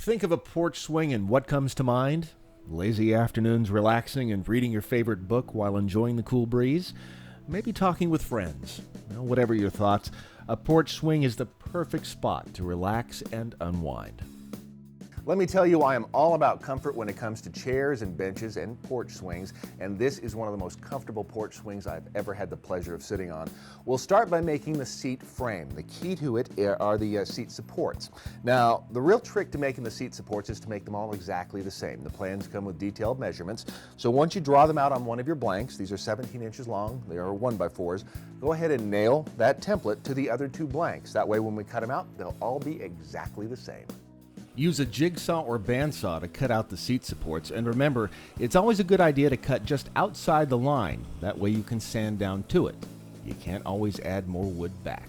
Think of a porch swing and what comes to mind? Lazy afternoons relaxing and reading your favorite book while enjoying the cool breeze? Maybe talking with friends. Well, whatever your thoughts, a porch swing is the perfect spot to relax and unwind. Let me tell you, I am all about comfort when it comes to chairs and benches and porch swings, and this is one of the most comfortable porch swings I've ever had the pleasure of sitting on. We'll start by making the seat frame. The key to it are the seat supports. Now, the real trick to making the seat supports is to make them all exactly the same. The plans come with detailed measurements, so once you draw them out on one of your blanks, these are 17 inches long, they are 1x4s, go ahead and nail that template to the other two blanks. That way when we cut them out, they'll all be exactly the same. Use a jigsaw or bandsaw to cut out the seat supports, and remember, it's always a good idea to cut just outside the line. That way you can sand down to it. You can't always add more wood back.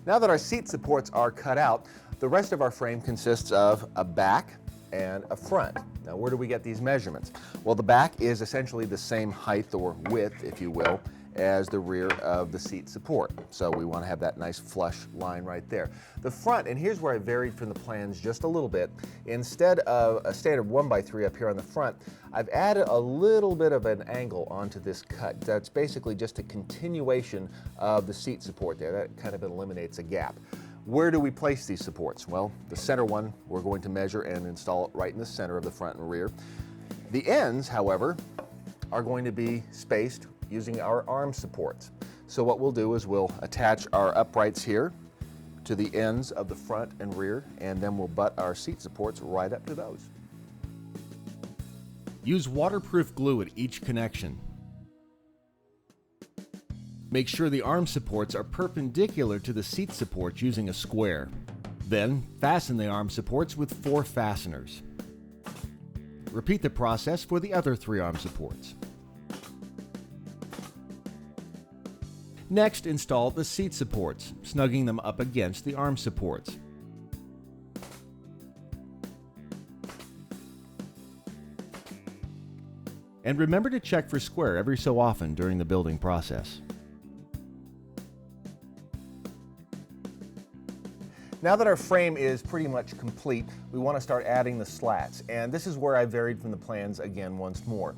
Now that our seat supports are cut out, the rest of our frame consists of a back and a front. Now, where do we get these measurements? Well, the back is essentially the same height or width, if you will, as the rear of the seat support. So we want to have that nice flush line right there. The front, and here's where I varied from the plans just a little bit. Instead of a standard 1x3 up here on the front, I've added a little bit of an angle onto this cut. That's basically just a continuation of the seat support there. That kind of eliminates a gap. Where do we place these supports? Well, the center one, we're going to measure and install it right in the center of the front and rear. The ends, however, are going to be spaced using our arm supports. So what we'll do is we'll attach our uprights here to the ends of the front and rear, and then we'll butt our seat supports right up to those. Use waterproof glue at each connection. Make sure the arm supports are perpendicular to the seat supports using a square. Then fasten the arm supports with 4 fasteners. Repeat the process for the other 3 arm supports. Next, install the seat supports, snugging them up against the arm supports. And remember to check for square every so often during the building process. Now that our frame is pretty much complete, we want to start adding the slats. And this is where I varied from the plans again once more.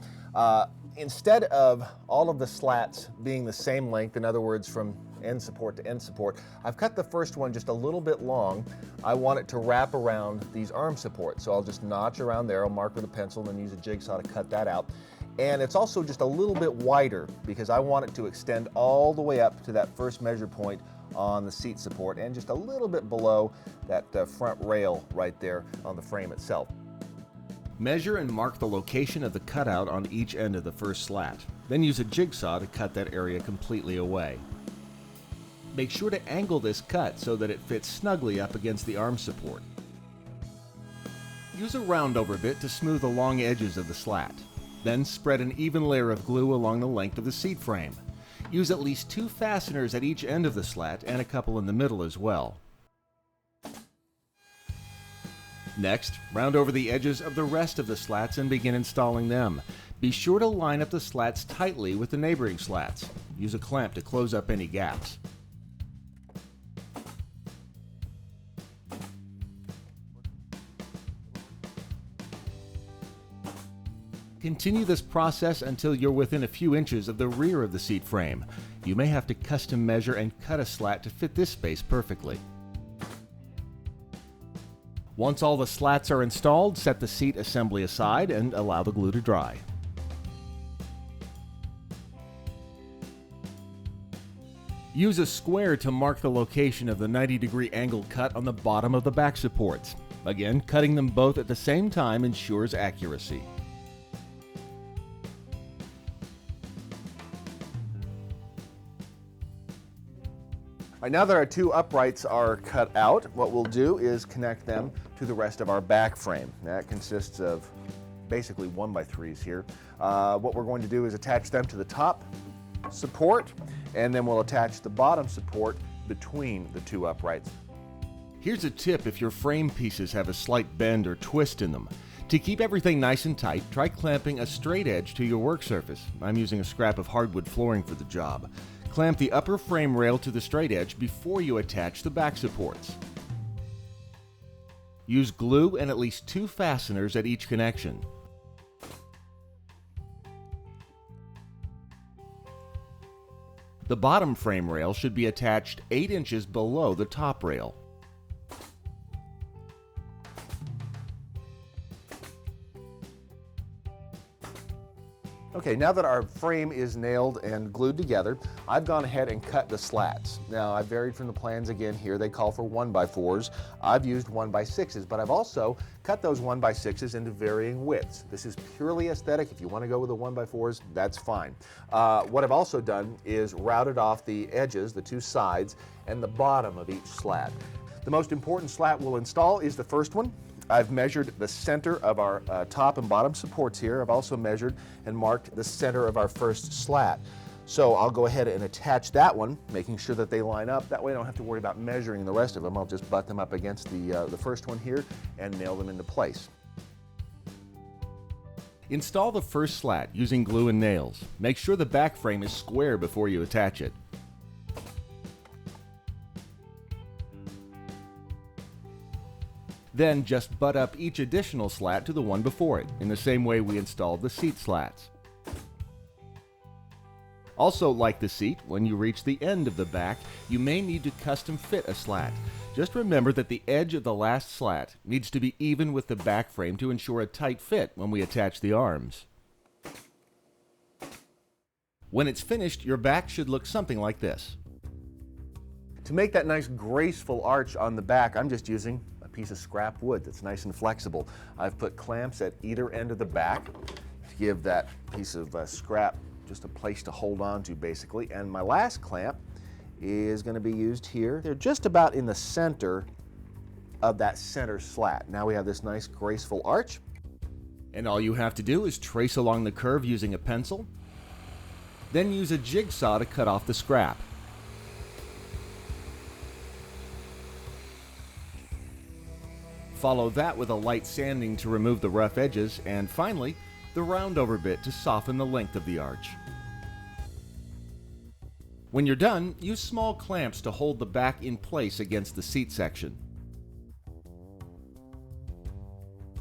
Instead of all of the slats being the same length, in other words from end support to end support, I've cut the first one just a little bit long. I want it to wrap around these arm supports. So I'll just notch around there, I'll mark with a pencil and then use a jigsaw to cut that out. And it's also just a little bit wider because I want it to extend all the way up to that first measure point on the seat support and just a little bit below that front rail right there on the frame itself. Measure and mark the location of the cutout on each end of the first slat. Then use a jigsaw to cut that area completely away. Make sure to angle this cut so that it fits snugly up against the arm support. Use a roundover bit to smooth the long edges of the slat. Then spread an even layer of glue along the length of the seat frame. Use at least 2 fasteners at each end of the slat and a couple in the middle as well. Next, round over the edges of the rest of the slats and begin installing them. Be sure to line up the slats tightly with the neighboring slats. Use a clamp to close up any gaps. Continue this process until you're within a few inches of the rear of the seat frame. You may have to custom measure and cut a slat to fit this space perfectly. Once all the slats are installed, set the seat assembly aside and allow the glue to dry. Use a square to mark the location of the 90-degree angle cut on the bottom of the back supports. Again, cutting them both at the same time ensures accuracy. All right, now that our 2 uprights are cut out, what we'll do is connect them to the rest of our back frame. That consists of basically 1x3s here. What we're going to do is attach them to the top support, and then we'll attach the bottom support between the 2 uprights. Here's a tip if your frame pieces have a slight bend or twist in them. To keep everything nice and tight, try clamping a straight edge to your work surface. I'm using a scrap of hardwood flooring for the job. Clamp the upper frame rail to the straight edge before you attach the back supports. Use glue and at least 2 fasteners at each connection. The bottom frame rail should be attached 8 inches below the top rail. Okay, now that our frame is nailed and glued together, I've gone ahead and cut the slats. Now, I've varied from the plans again here. They call for 1x4s. I've used 1x6s, but I've also cut those 1x6s into varying widths. This is purely aesthetic. If you want to go with the 1x4s, that's fine. What I've also done is routed off the edges, the 2 sides, and the bottom of each slat. The most important slat we'll install is the first one. I've measured the center of our top and bottom supports here. I've also measured and marked the center of our first slat. So I'll go ahead and attach that one, making sure that they line up. That way I don't have to worry about measuring the rest of them. I'll just butt them up against the first one here and nail them into place. Install the first slat using glue and nails. Make sure the back frame is square before you attach it. Then just butt up each additional slat to the one before it, in the same way we installed the seat slats. Also, like the seat, when you reach the end of the back, you may need to custom fit a slat. Just remember that the edge of the last slat needs to be even with the back frame to ensure a tight fit when we attach the arms. When it's finished, your back should look something like this. To make that nice graceful arch on the back, I'm just using a piece of scrap wood that's nice and flexible. I've put clamps at either end of the back to give that piece of scrap just a place to hold on to, basically. And my last clamp is going to be used here. They're just about in the center of that center slat. Now we have this nice graceful arch. And all you have to do is trace along the curve using a pencil, then use a jigsaw to cut off the scrap. Follow that with a light sanding to remove the rough edges, and finally, the roundover bit to soften the length of the arch. When you're done, use small clamps to hold the back in place against the seat section.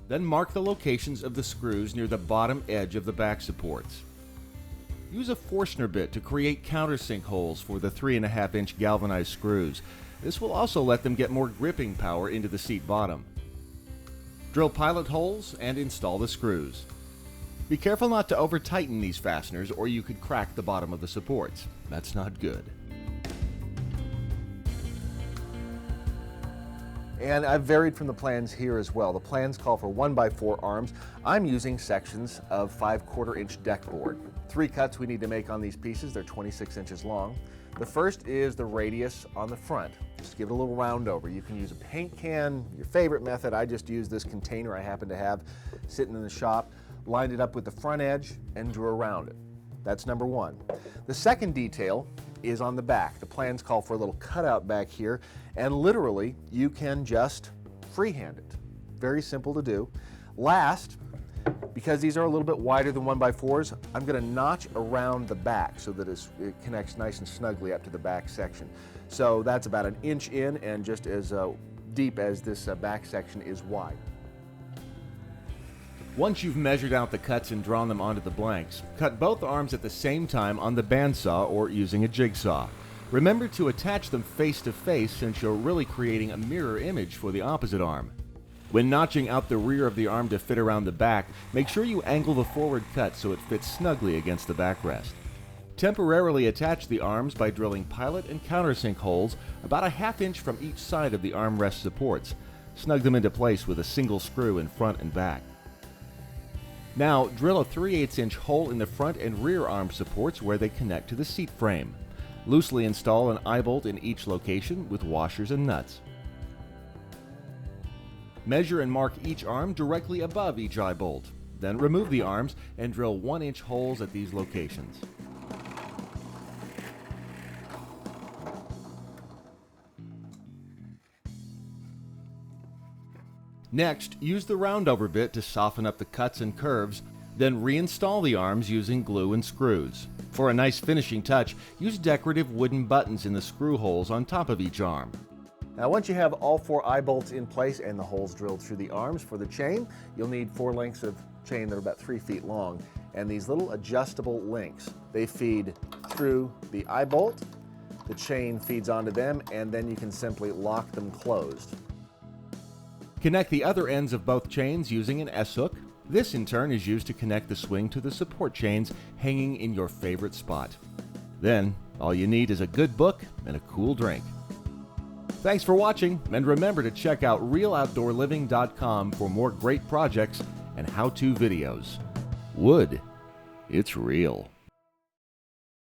Then mark the locations of the screws near the bottom edge of the back supports. Use a Forstner bit to create countersink holes for the 3.5-inch galvanized screws. This will also let them get more gripping power into the seat bottom. Drill pilot holes and install the screws. Be careful not to over-tighten these fasteners or you could crack the bottom of the supports. That's not good. And I've varied from the plans here as well. The plans call for 1x4 arms. I'm using sections of 5/4 inch deck board. 3 cuts we need to make on these pieces. They're 26 inches long. The first is the radius on the front. Just give it a little round over. You can use a paint can, your favorite method. I just use this container I happen to have sitting in the shop, lined it up with the front edge and drew around it. That's number 1. The second detail is on the back. The plans call for a little cutout back here, and literally you can just freehand it. Very simple to do. Last, because these are a little bit wider than 1x4s, I'm going to notch around the back so that it connects nice and snugly up to the back section. So that's about 1 inch in and just as deep as this back section is wide. Once you've measured out the cuts and drawn them onto the blanks, cut both arms at the same time on the bandsaw or using a jigsaw. Remember to attach them face to face since you're really creating a mirror image for the opposite arm. When notching out the rear of the arm to fit around the back, make sure you angle the forward cut so it fits snugly against the backrest. Temporarily attach the arms by drilling pilot and countersink holes about 1/2 inch from each side of the armrest supports. Snug them into place with a single screw in front and back. Now, drill a 3/8 inch hole in the front and rear arm supports where they connect to the seat frame. Loosely install an eye bolt in each location with washers and nuts. Measure and mark each arm directly above each eye bolt. Then remove the arms and drill 1-inch holes at these locations. Next, use the roundover bit to soften up the cuts and curves, Then reinstall the arms using glue and screws. For a nice finishing touch, use decorative wooden buttons in the screw holes on top of each arm. Now once you have all 4 eye bolts in place and the holes drilled through the arms for the chain, you'll need 4 lengths of chain that are about 3 feet long, and these little adjustable links. They feed through the eye bolt, the chain feeds onto them, and then you can simply lock them closed. Connect the other ends of both chains using an S-hook. This in turn is used to connect the swing to the support chains hanging in your favorite spot. Then, all you need is a good book and a cool drink. Thanks for watching, and remember to check out realoutdoorliving.com for more great projects and how-to videos. Wood, it's real.